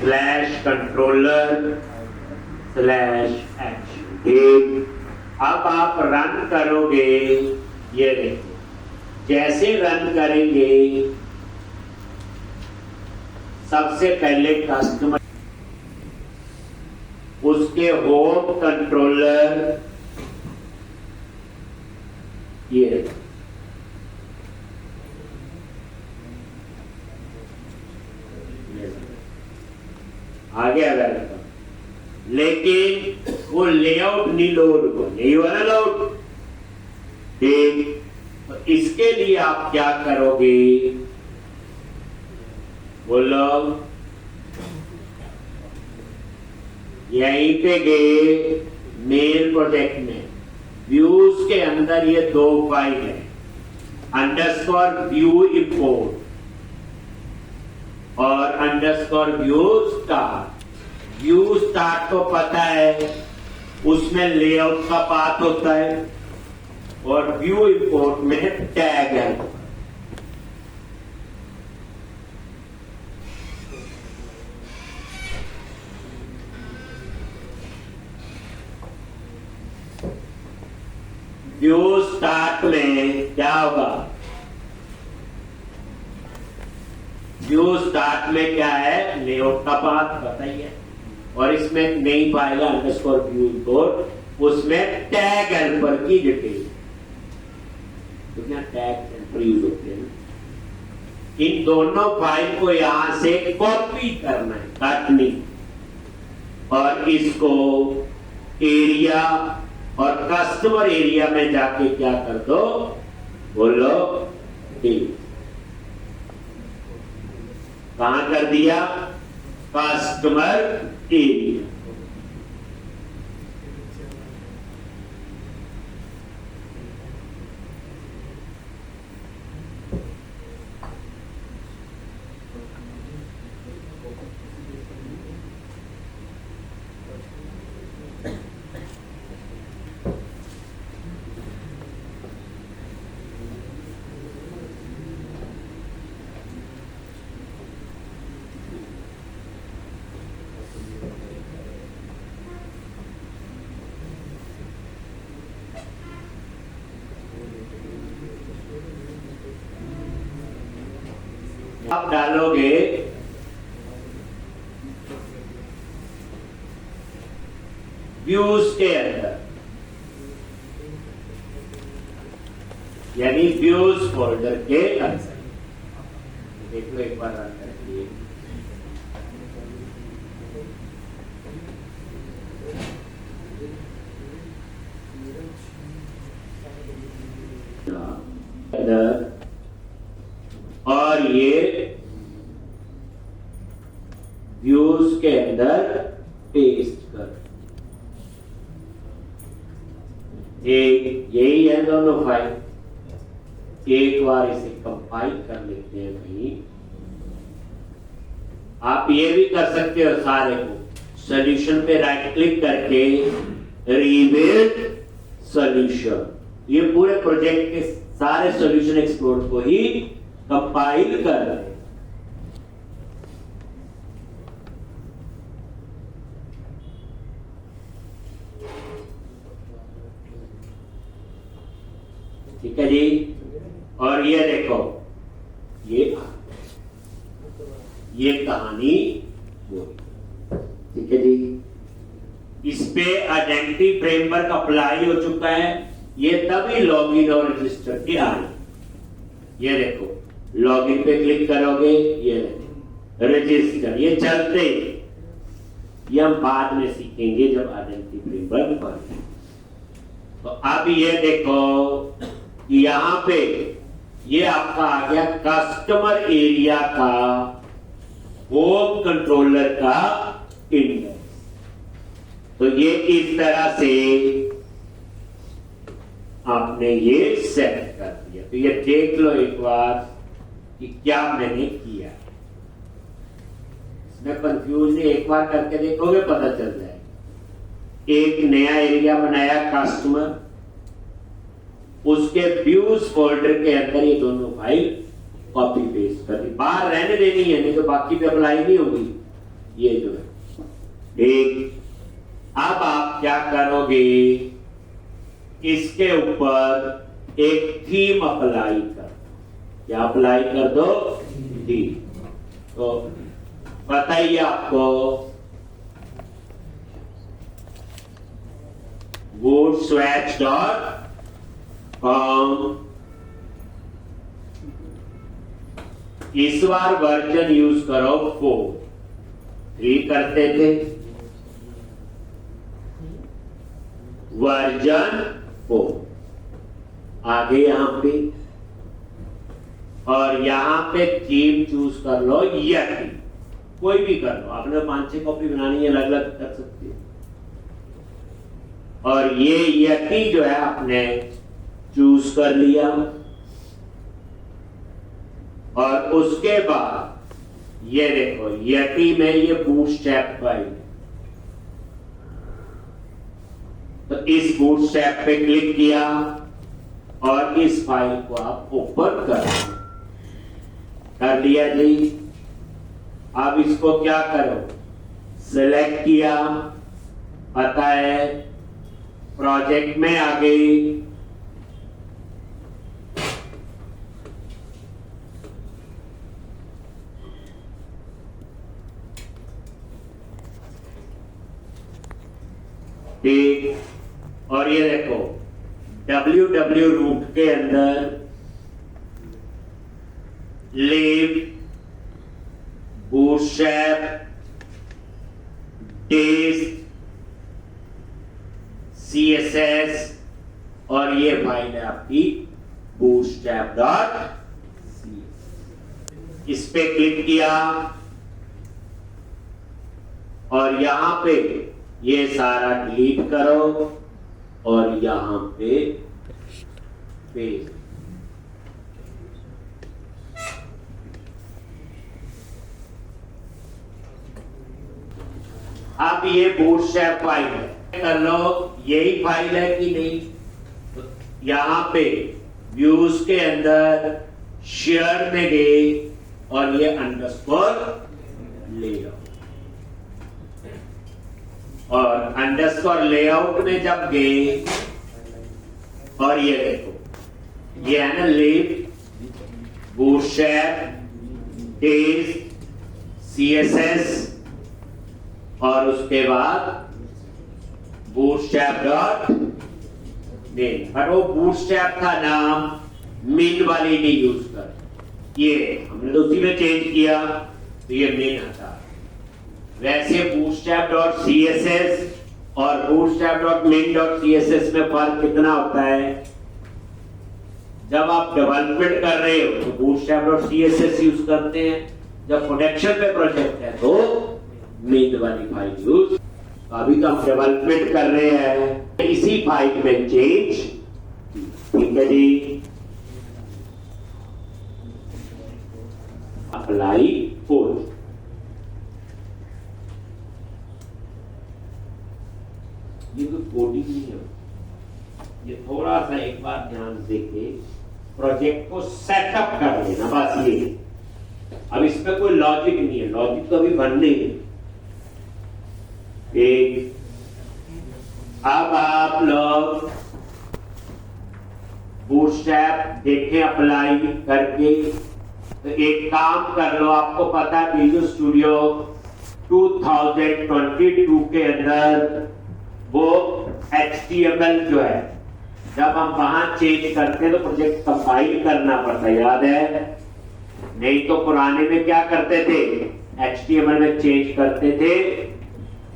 Slash controller slash H. ठीक, अब आप रन करोगे, ये देखो जैसे रन करेंगे सबसे पहले कस्टमर उसके होम कंट्रोलर ये आगे अगर लेकिन वो लेआउट नहीं लोड को नहीं वाला लोड। ठीक, तो इसके लिए आप क्या करोगे, बोलो यहीं पे गए मेल प्रोजेक्ट में व्यूज के अंदर ये दो फाइल है, अंडरस्कोर व्यू इंपोर्ट और underscore view start. View start तो पता है, उसमें लेआउट का पाथ होता है और व्यू इंपोर्ट में टैग है। व्यू स्टार्ट में क्या होगा, व्यू स्टार्ट में क्या है, लेआउट का पाथ बताइए, और इसमें नहीं पाएगा अंडरस्कोर व्यू इंपोर्ट, उसमें टैग हेल्पर की डिटेल, तो क्या टैग हेल्पर यूज होते हैं। इन दोनों फाइल को यहां से कॉपी करना है, काटनी, और इसको एरिया और कस्टमर एरिया में जाके क्या कर दो, बोलो ठीक। कहां कर दिया, कस्टमर एरिया। आप डालोगे व्यूज के अंदर, यानी व्यूज फोल्डर के अंदर। देख लो एक बार रन करके, और ये व्यूज के अंदर पेस्ट कर। यही है दोनों फाइल। एक बार इसे कंपाइल कर लेते हैं भाई। आप ये भी कर सकते हो, सारे को सॉल्यूशन पे राइट क्लिक करके रीबिल्ड सॉल्यूशन, ये पूरे प्रोजेक्ट के सारे सॉल्यूशन एक्सप्लोर को ही कंपाइल कर रहे हैं। ठीक है जी, और ये देखो ये कहानी वो, ठीक है जी। इस पे आइडेंटिटी फ्रेमवर्क अप्लाई हो चुका है, ये तभी लॉगिन और रजिस्टर के आ रहे। ये देखो लॉगिन पे क्लिक करोगे, ये रजिस्टर, ये चलते, ये हम बाद में सीखेंगे जब आइडेंटिटी फ्रेमवर्क पढ़ेंगे। तो अब ये देखो यहां पे ये आपका आ गया कस्टमर एरिया का होम कंट्रोलर का इंडेक्स। तो ये इस तरह से आपने ये सेट कर दिया। तो ये देख लो एक बार कि क्या मैंने किया। इसमें कंफ्यूज नहीं, एक बार करके देखोगे पता चल जाएगा। एक नया एरिया बनाया कस्टमर, उसके व्यूज फोल्डर के अंदर ये दोनों फाइल कॉपी पेस्ट कर दी। बाहर रहने देनी है, नहीं तो बाकी पे अप्लाई नहीं होगी। ये जो है ठीक। अब आप क्या करोगे, इसके ऊपर एक थीम अप्लाई कर, क्या अप्लाई कर दो, थीम। तो बताइए आपको woodswatch.com इस बार वर्जन यूज करो 4, 3 करते थे, वर्जन 4 आगे यहां पे, और यहां पे थीम चूज कर लो, यति कोई भी कर लो, आपने 5-6 कॉपी बनानी है, अलग अलग कर सकते हो। और ये यति जो है आपने चूज कर लिया, और उसके बाद ये देखो यति में ये बूटस्ट्रैप फाइल, तो इस बूटस्ट्रैप पे क्लिक किया और इस फाइल को आप ओपन कर लिया जी। अब इसको क्या करो, सिलेक्ट किया, पता है प्रोजेक्ट में आ गई, ठीक। और ये देखो www रूट के अंदर लिव, बूटस्ट्रैप, टेस्ट, CSS, और ये फाइल है आपकी bootstrap.css। इस पे क्लिक किया और यहां पे ये सारा डिलीट करो और यहां पे पेस्ट। अब ये बूटस्ट्रैप फाइल है, कर लो यही फाइल है कि नहीं, तो यहां पे व्यूज के अंदर शेयर में गए और ये अंडरस्कोर लेआउट, और अंडरस्कोर लेआउट में जब गए और ये देखो ये है ना लिव, बूटस्ट्रैप, टेस्ट, CSS, और उसके बाद bootstrap.name, पर वो बूटस्ट्रैप था नाम, मेन वाली नहीं यूज कर, ये हमने तो उसी में चेंज किया तो ये मेन हटा। वैसे bootstrap.css और bootstrap.main.css में फर्क कितना होता है, जब आप डेवलपमेंट कर रहे हो तो bootstrap.css यूज करते हैं, जब प्रोडक्शन पे प्रोजेक्ट है तो मेन वाली फाइल यूज। अभी तो हम डेवलपमेंट कर रहे हैं, इसी फाइल में चेंज, ठीक है जी। अप्लाई कोड, ये तो कोडिंग नहीं है, ये थोड़ा सा एक बार ध्यान देके प्रोजेक्ट को सेटअप कर लेना, बस ये। अब इसमें कोई लॉजिक नहीं है, लॉजिक तो अभी बनने है। एक, अब आप लोग बूटस्ट्रैप देखें अप्लाई करके, तो एक काम कर लो, आपको पता है विजुअल स्टूडियो 2022 के अंदर वो HTML जो है, जब हम वहां चेंज करते हैं तो प्रोजेक्ट कंपाइल करना पड़ता है, याद है? नहीं तो पुराने में क्या करते थे, HTML में चेंज करते थे,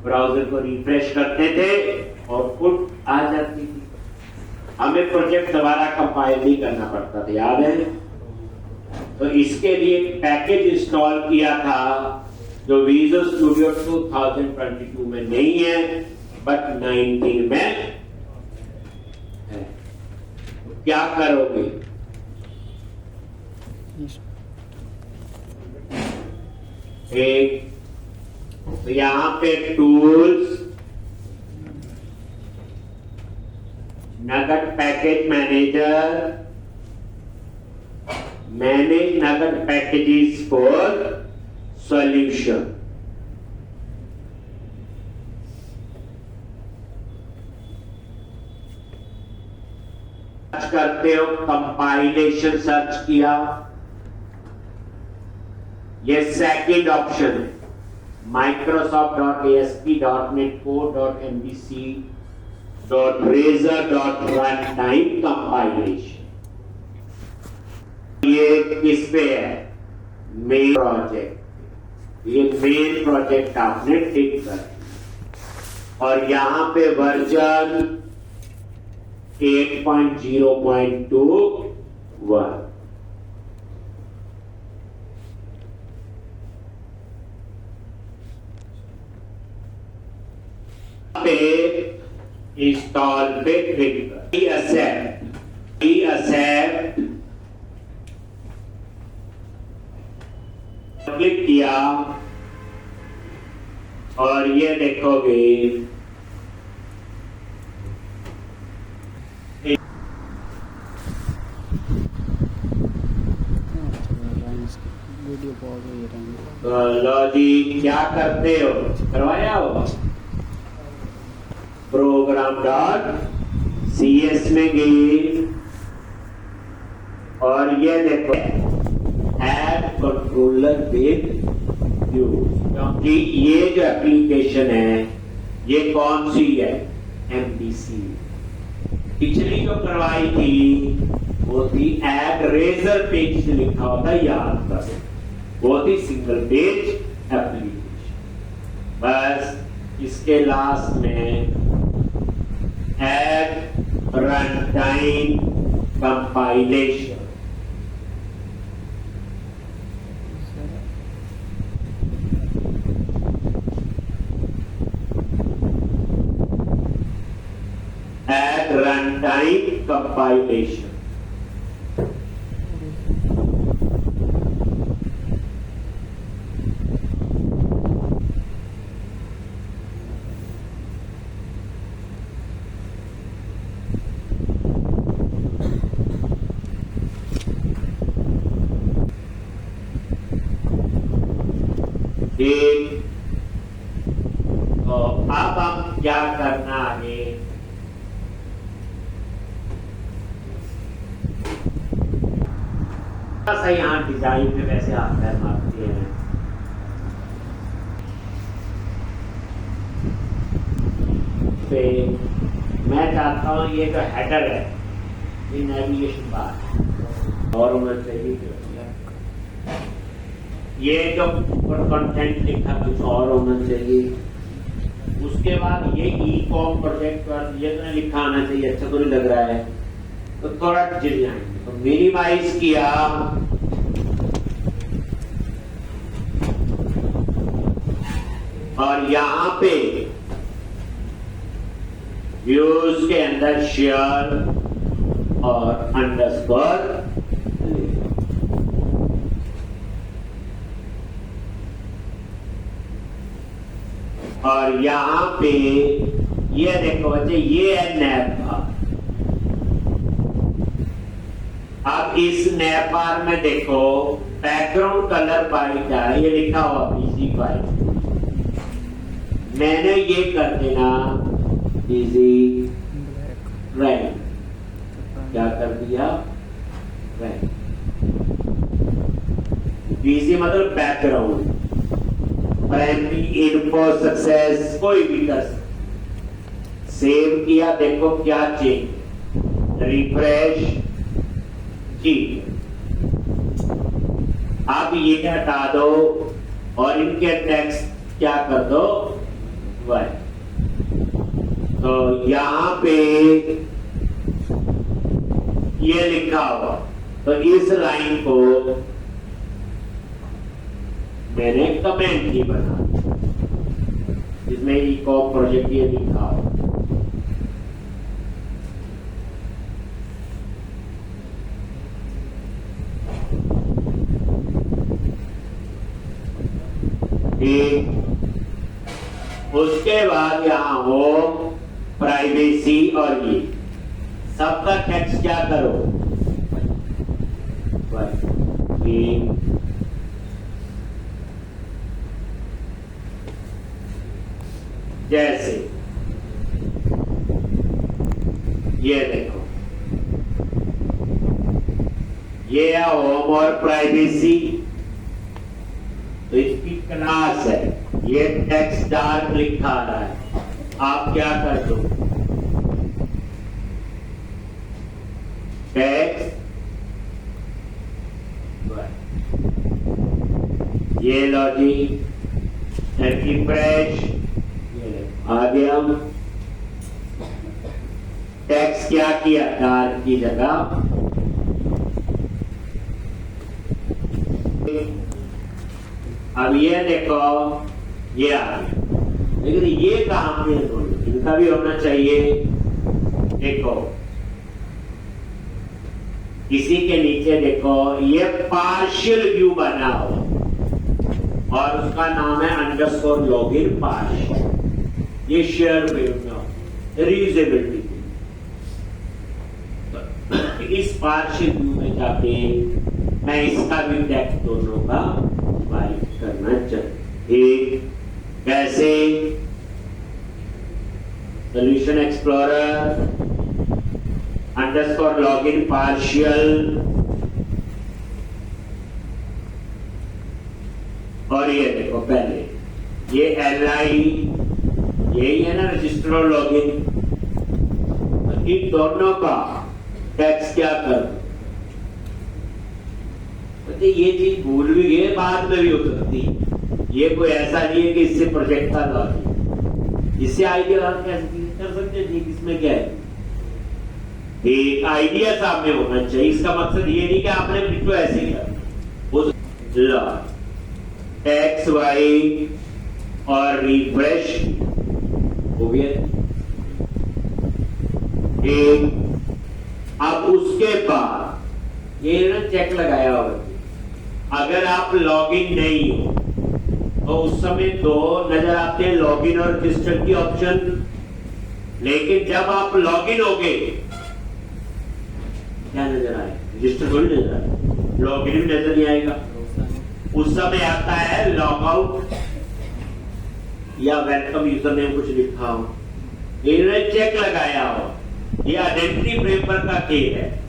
ब्राउजर को रिफ्रेश करते थे, आउटपुट आ जाती थी, हमें प्रोजेक्ट दोबारा कंपाइल नहीं करना पड़ता था, याद है? तो इसके लिए पैकेज इंस्टॉल किया था जो विजुअल स्टूडियो 2022 में नहीं है बट 19 में है। क्या करोगे, एक तो यहां पे टूल्स, नगद पैकेज मैनेजर, मैनेज नगद पैकेजेस फॉर सॉल्यूशन, करते हो कंपाइलेशन सर्च किया, ये सेकंड ऑप्शन है microsoft.asp.nbc.razor.runtime कंपाइलेशन। ये किस पे है? Main project. ये मेन प्रोजेक्ट आपने टिक कर और यहां पे वर्जन 8.0.21 पे इंस्टॉल पे क्लिक कर, एक्सेप्ट क्लिक किया और ये देखोगे वीडियो पॉज हो रहा है। लो जी, क्या करते हो? करवाया हो program.cs में गई और ये देखो ऐप कंट्रोलर विद यूज, क्योंकि ये जो एप्लीकेशन है ये कौन सी है? MVC। पिछली जो करवाई थी वो थी एड रेजर पेज से लिखा होता, याद करो वो थी सिंगल पेज एप्लीकेशन। बस इसके लास्ट में add runtime compilation, add runtime compilation. तो अब हम क्या करना आगे? सा यहाँ डिजाइन में वैसे हाथ पैर मारते हैं। तो मैं चाहता हूँ ये जो हेडर है ये नेविगेशन बार और होना चाहिए, ये जो ऊपर कंटेंट लिखा कुछ और होना चाहिए। उसके बाद ये ई-कॉम प्रोजेक्ट पर ये तो लिखा आना चाहिए। अच्छा तो नहीं लग रहा है तो थोड़ा डिजाइन तो मिनिमाइज किया और यहां पे व्यूज के अंदर शेयर और अंडरस्कोर और यहां पे ये देखो बच्चे ये है नैप बार। अब इस नैप बार में देखो बैकग्राउंड कलर बाइट है, ये लिखा हुआ बीजी बाइट। मैंने ये कर देना बीजी राइट, क्या कर दिया? राइट। बीजी मतलब बैकग्राउंड, प्राइमरी, इन्फो, सक्सेस, कोई भी कर सकते। सेव किया, देखो क्या चेंज, रिफ्रेश की। अब ये हटा दो और इनके टेक्स्ट क्या कर दो? वाई। तो यहां पे ये लिखा हुआ, तो इस लाइन को मैंने कमेंट ही बना जिसमें ई-कॉम प्रोजेक्ट ये लिखा हो। उसके बाद यहां हो प्राइवेसी और ये सबका टेक्स्ट क्या करो? जैसे ये देखो ये है होम और प्राइवेसी, तो इसकी क्लास है, ये टेक्स्ट डार्क लिखा आ रहा है, आप क्या कर दो, टेक्स्ट, ये लो जी, रिफ्रेश, आ गया। टेक्स्ट क्या किया, डार्क की जगह अब ये देखो ये आ गया, लेकिन ये कहां पे है, इनका भी होना चाहिए। देखो किसी के नीचे देखो ये पार्शियल व्यू बना हो और उसका नाम है अंडरस्कोर लॉगिन पार्शियल, ये शेयर व्यू रीयूजेबिलिटी। इस पार्शियल व्यू में जाके मैं इसका भी टेक्स्ट दोनों का वाइट करना चाहिए। कैसे, solution explorer underscore login partial, और ये देखो पहले ये LI, यही है ना रजिस्टर और लॉगिन, इन दोनों का टेक्स्ट क्या कर, ये चीज भूल भी गए, बाद में भी हो सकती, ये कोई ऐसा नहीं है कि इससे प्रोजेक्ट का लॉजिक, इससे आइडिया कैसे कर सकते हैं, इसमें क्या है, एक आइडिया सामने होना चाहिए। इसका मकसद ये नहीं कि आपने बिल्कुल ऐसे ही कर एक्स वाई और रिफ्रेश हो गया एक। अब उसके बाद ये ना चेक लगाया होगा, अगर आप लॉगिन नहीं हो तो उस समय दो नजर आते हैं, लॉगिन और रजिस्टर की ऑप्शन, लेकिन जब आप लॉगिन होगे क्या नजर आए, रजिस्टर थोड़ी नजर आए, लॉगिन भी नजर नहीं आएगा। उस समय आता है लॉगआउट या वेलकम यूजर नेम कुछ लिखा हो, इन्होंने चेक लगाया हो, ये आइडेंटिटी फ्रेमवर्क का केस है,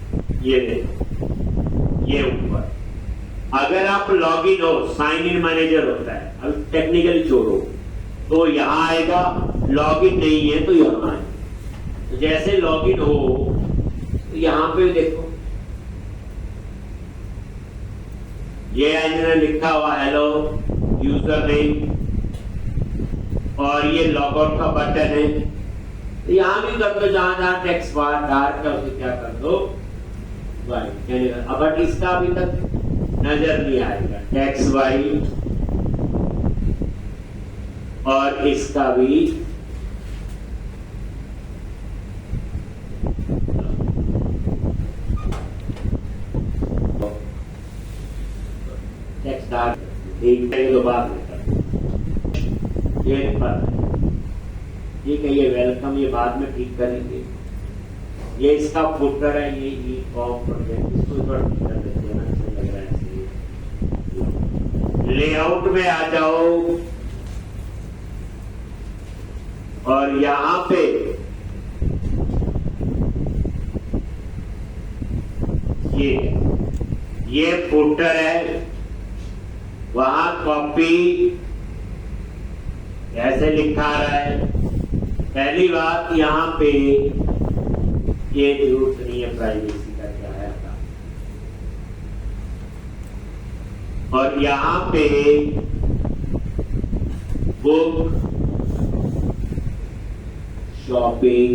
ये देखो ये ऊपर। अगर आप लॉगिन हो, साइन इन मैनेजर होता है, अब टेक्निकली छोड़ो, तो यहां आएगा, लॉगिन नहीं है तो यहां आएगा। तो जैसे लॉगिन हो तो यहां पे देखो ये इन्होंने लिखा हुआ हेलो यूजर नेम, और ये लॉगआउट का बटन है, तो यहां भी कर दो, जहां जहां टेक्स्ट बार डार्क है उसे क्या कर दो वाइट, बट इसका अभी तक नजर नहीं आएगा टेक्स्ट वाइट, और इसका भी टेक्स्ट डार्क, एक बार ये पर ठीक है, ये वेलकम, ये बाद में ठीक करेंगे। ये इसका फुटर है, ये फॉर्म प्रोजेक्ट, इसको थोड़ा ठीक कर देते हैं ना, अच्छा लग रहा है। लेआउट में आ जाओ और यहां पे ये फुटर है, वहां कॉपी ऐसे लिखा रहा है। पहली बात यहां पे ये जरूरत नहीं है प्राइवेसी का, क्या है था। और यहां पे बुक शॉपिंग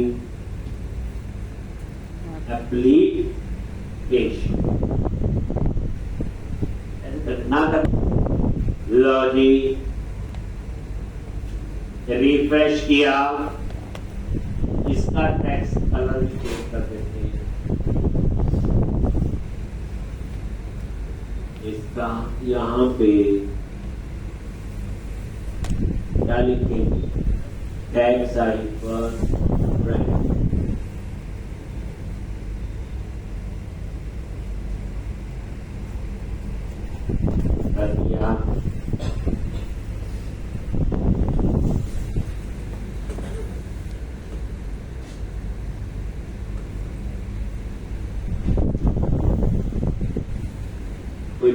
एप्लीकेशन ना कर, लॉजी रिफ्रेश किया, इसका टेक्स्ट कलर चेंज कर देते हैं, इसका यहां पे क्या लिखेंगे, टैग साइज पर कर दिया।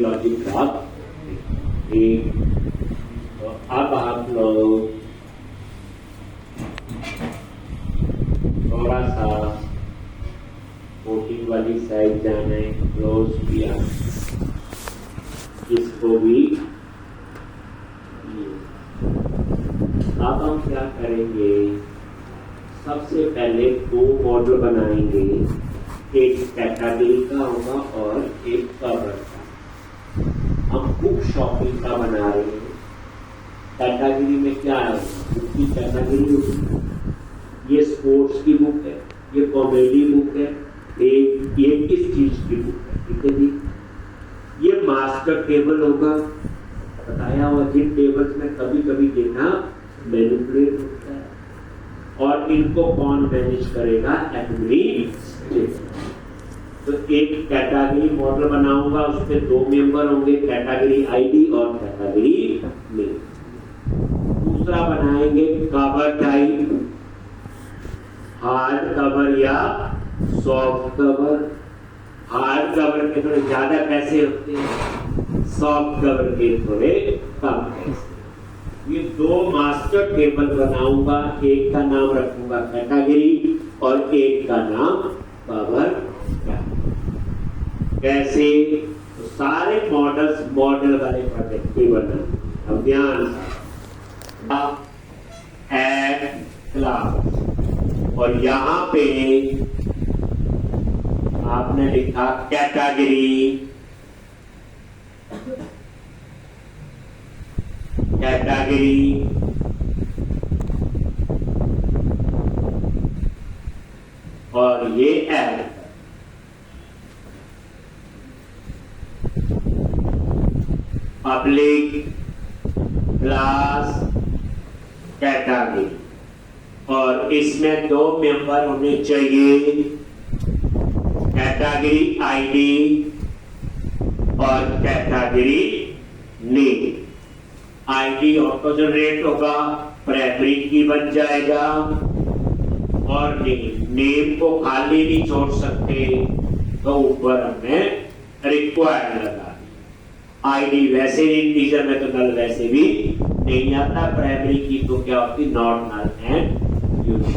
लॉजिक प्राप्त। ठीक, तो अब आप लोग थोड़ा सा कोटिंग वाली साइड जाना है, क्लोज किया, इसको भी। अब हम क्या करेंगे, सबसे पहले दो मॉडल बनाएंगे, एक कैटेगरी का होगा और एक कवर का। हम बुक शॉपिंग का बना रहे हैं। कैटेगरी में क्या है, बुक की कैटेगरी होगी, ये स्पोर्ट्स की बुक है, ये कॉमेडी बुक है, ये किस चीज की बुक है। ठीक है जी, ये मास्टर टेबल होगा, बताया हुआ जिन टेबल्स में कभी कभी देखा मैनिपुलेट होता है, और इनको कौन मैनेज करेगा, एडमिनिस्ट्रेटर। तो एक कैटेगरी मॉडल बनाऊंगा, उसके दो मेंबर होंगे, कैटेगरी आईडी और कैटेगरी नेम। दूसरा बनाएंगे कवर टाइप, हार्ड कवर या सॉफ्ट कवर। हार्ड कवर के थोड़े ज्यादा पैसे होते हैं, सॉफ्ट कवर के थोड़े कम पैसे। ये दो मास्टर टेबल बनाऊंगा, एक का नाम रखूंगा कैटेगरी और एक का नाम कवर टाइप। कैसे, तो सारे मॉडल्स मॉडल वाले प्रोजेक्ट के बना। अब ध्यान ऐड क्लास, और यहां पे आपने लिखा कैटेगरी, कैटेगरी और ये ऐड पब्लिक क्लास कैटेगरी, और इसमें दो मेंबर होने चाहिए, कैटेगरी आईडी और category name. ID auto generate होगा, प्राइमरी की बन जाएगा, और नेम को खाली नहीं छोड़ सकते, तो ऊपर हमने रिक्वायर्ड लगा। आईडी वैसे इंटीजर में तो नल वैसे भी नहीं आता, प्राइमरी की तो क्या होती, नॉट नल एंड यूनिक।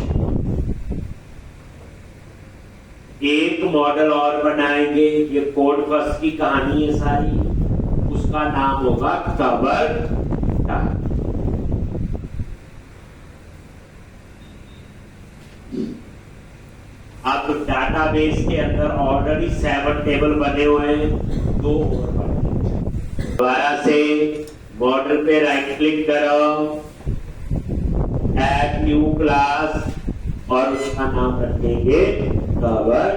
एक मॉडल और बनाएंगे, ये कोड बस की कहानी है सारी, उसका नाम होगा कवर टाइप। अब डाटाबेस के अंदर ऑलरेडी 7 टेबल बने हुए हैं, दो और बने। दोबारा से मॉडल पे राइट क्लिक करो, ऐड न्यू क्लास, और उसका नाम रखेंगे कवर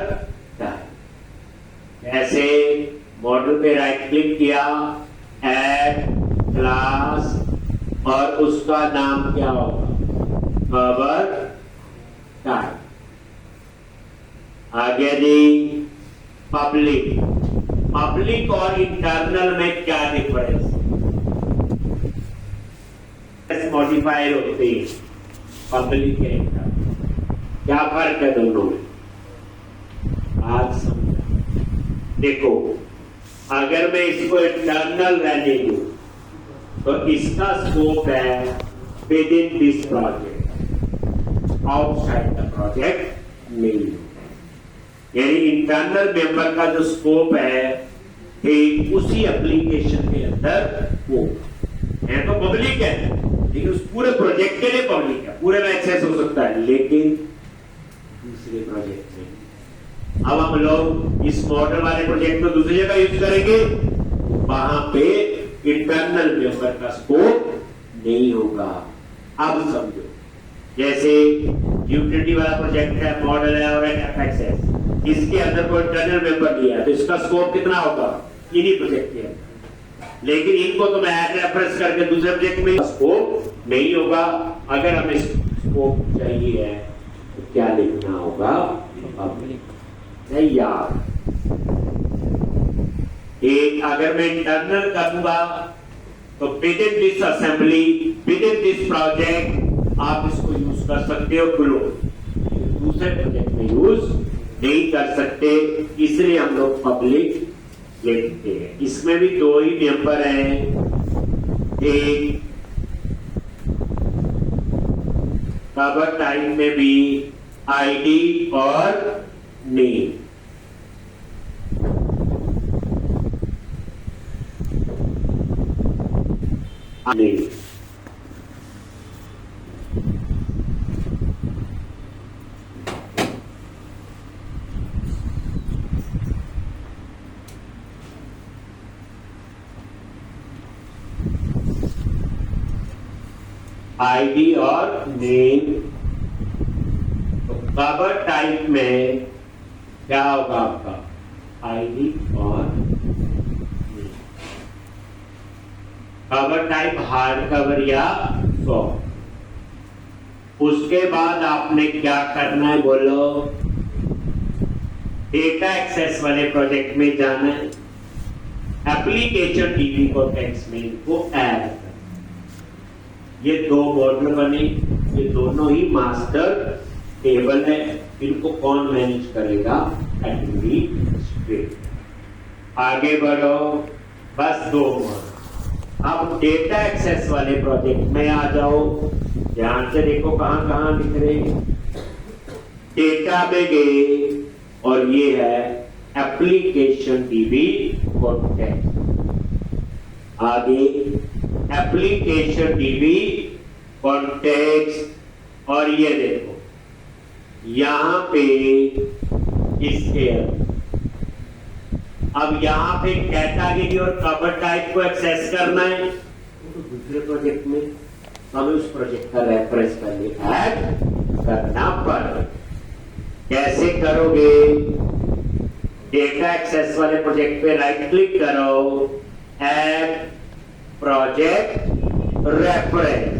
टाइप। ऐसे मॉडल पे राइट क्लिक किया, ऐड क्लास, और उसका नाम क्या होगा, कवर टाइप। आगे जी पब्लिक, पब्लिक और इंटरनल में क्या डिफरेंस, मॉडिफायर होते हैं पब्लिक के इंटरनल, क्या फर्क है दोनों में, आज समझा। देखो, अगर मैं इसको इंटरनल रहने दूं तो इसका स्कोप है with in this project, outside the project नहीं। यानी इंटरनल मेंबर का जो स्कोप है ठीक उसी एप्लीकेशन के अंदर वो है, तो पब्लिक है, लेकिन उस पूरे प्रोजेक्ट के लिए पब्लिक है, पूरे में एक्सेस हो सकता है, लेकिन दूसरे प्रोजेक्ट में। अब हम लोग इस मॉडल वाले प्रोजेक्ट को दूसरी जगह यूज करेंगे, वहां पे इंटरनल मेंबर का स्कोप नहीं होगा। अब समझो, जैसे यूटिलिटी वाला प्रोजेक्ट है, मॉडल है और एफएक्स है, इसके अंदर कोई इंटरनल मेंबर नहीं है, तो इसका स्कोप कितना होगा, इन्हीं प्रोजेक्ट के अंदर। लेकिन इनको तो मैं ऐड रेफरेंस करके दूसरे प्रोजेक्ट में स्कोप नहीं होगा। अगर हमें स्कोप चाहिए है तो क्या लिखना होगा, नहीं यार, एक अगर मैं इंटरनल करूंगा तो with in this assembly, with in this project आप इसको यूज कर सकते हो, दूसरे प्रोजेक्ट में यूज नहीं कर सकते, इसलिए हम लोग पब्लिक लिखते हैं। इसमें भी दो ही मेंबर हैं, एक कवर टाइप में भी आईडी और नेम। आईडी और नेम। तो कवर टाइप में क्या होगा आपका? आईडी और name. Cover type hard cover या सॉफ्ट। उसके बाद आपने क्या करना है बोलो? डेटा एक्सेस वाले प्रोजेक्ट में जाना है, एप्लीकेशन डीबी को टेक्स्ट में इनको ऐड करना। ये दो मॉडल बने, ये दोनों ही मास्टर टेबल है। इनको कौन मैनेज करेगा? एडमिनिस्ट्रेटर। आगे बढ़ो, बस दो मॉडल। अब डेटा एक्सेस वाले प्रोजेक्ट में आ जाओ, ध्यान से देखो कहां कहां लिख रहे हैं। डेटा में गए और ये है एप्लीकेशन डीबी कॉन्टेक्ट। आगे एप्लीकेशन डीबी कॉन्टेक्स्ट, और ये देखो यहां पे इसके अब यहां पे कैटेगरी और कवर टाइप को एक्सेस करना है तो दूसरे प्रोजेक्ट में हमें उस प्रोजेक्ट का रेफरेंस करके ऐड करना पड़ेगा। कैसे करोगे? डेटा एक्सेस वाले प्रोजेक्ट पे राइट क्लिक करो, add project reference.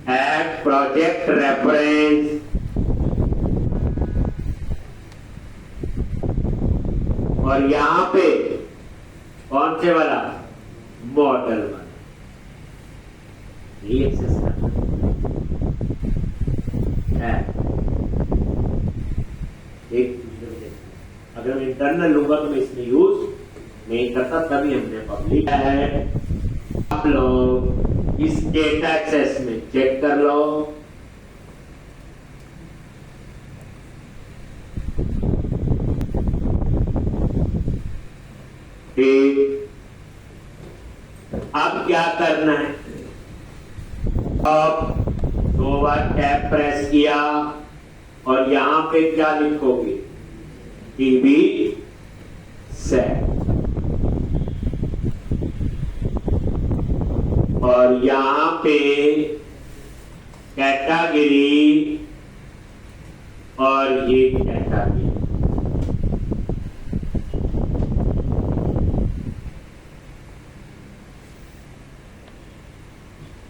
Add project reference. और यहां पे कौन से वाला? मॉडल वाला। ये एक्सेस करना है। एक अगर मैं इंटरनल लूंगा तो मैं इसमें यूज नहीं करता, तभी हमने पब्लिक है। आप लोग इस डेटा एक्सेस में चेक कर लो। ठीक, अब क्या करना है? अब दो बार टैब प्रेस किया और यहां पे क्या लिखोगे? TB set. और यहां पे कैटेगरी और ये कैटेगरी।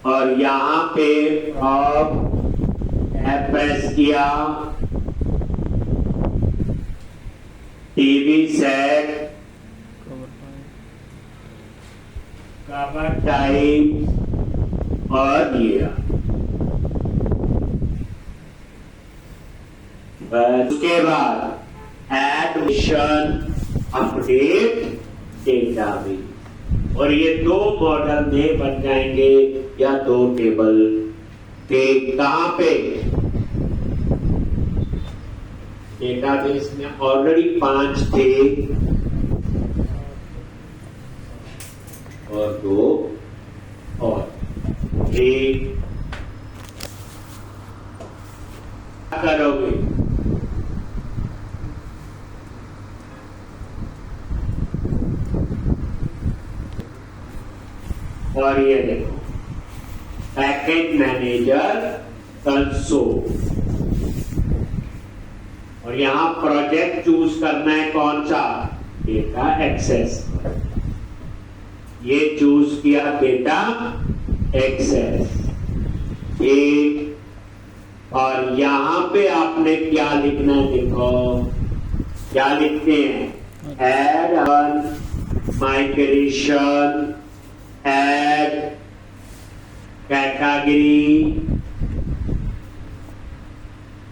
और यहां पे अब टैब प्रेस किया, टीवी सेट, कवर टाइप और ये। उसके बाद एडमिशन अपडेट डेटाबेस। और ये दो मॉडल में बन जाएंगे या दो टेबल के। कहां पे? डेटाबेस में ऑलरेडी 5 थे और 2 और एक। क्या करोगे? और ये देखो पैकेज मैनेजर कंसोल। और यहां प्रोजेक्ट चूज करना है कौन सा? Data access. ये चूज किया डेटा एक्सेस एक। और यहां पे आपने क्या लिखना है? देखो क्या लिखते हैं? Add on migration, add category,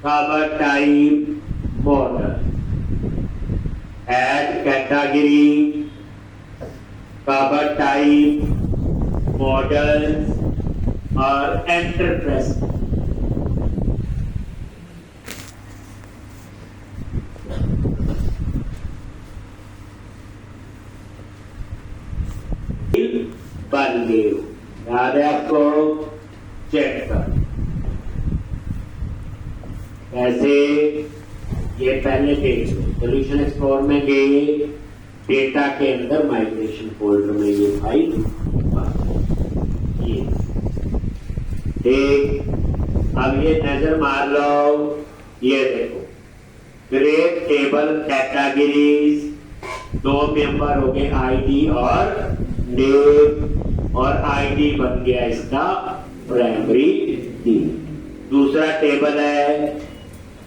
cover type model, add category, cover type models और enter press। बन गए, याद है आपको? चेक कर ऐसे। ये पहले देख लो, सोल्यूशन एक्सप्लोर में गए, डेटा के अंदर माइग्रेशन फोल्डर में ये फाइल ये देख। अब ये नजर मार लो, ये देखो क्रिएट टेबल कैटेगरीज, 2 मेंबर हो गए आईडी और नेम, और आईडी बन गया इसका प्राइमरी की। दूसरा टेबल है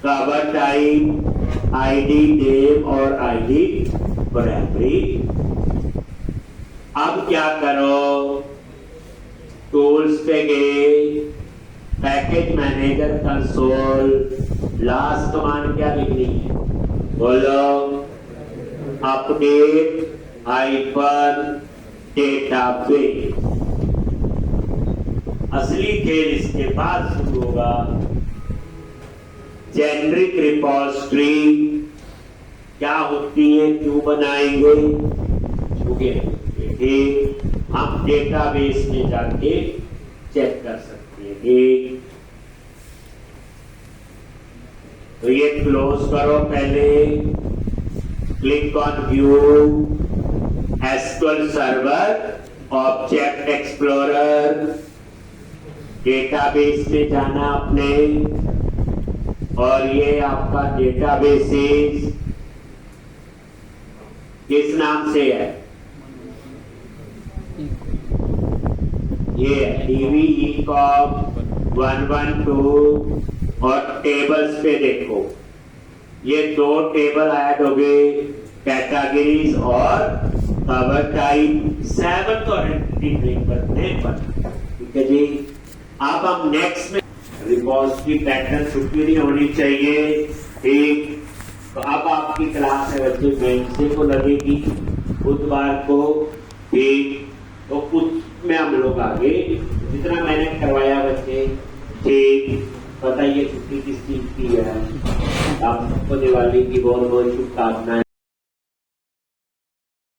कवर टाइप, आईडी नेम और आईडी प्राइमरी। अब क्या करो, टूल्स पे गए, package manager console, last command क्या लिखनी है बोलो? Update hyper database. असली खेल इसके बाद शुरू होगा। जेनरिक रिपोजिटरी क्या होती है, क्यों बनाएंगे? ठीक, हम डेटाबेस में जाके चेक कर सकते हैं। ठीक, तो ये क्लोज करो पहले, click on view SQL server object explorer, database में जाना अपने, और ये आपका डेटाबेसेस किस नाम से है? ये डीवी ईकॉम 112, और टेबल्स पे देखो ये 2 टेबल ऐड हो गए, कैटेगरीज और कवर टाइप। 7th और एंटिटी फ्रेमवर्क में बना। ठीक है जी। अब हम नेक्स्ट में रिपोजिटरी पैटर्न छुट्टी नहीं होनी चाहिए। ठीक, तो अब आपकी क्लास है बच्चे वेडनेसडे को लगेगी, बुधवार को। ठीक, तो उसमें हम लोग आगे जितना मैंने करवाया बच्चे। ठीक, बताइए छुट्टी किस चीज की है? आप सबको दिवाली की बहुत बहुत शुभकामनाएं।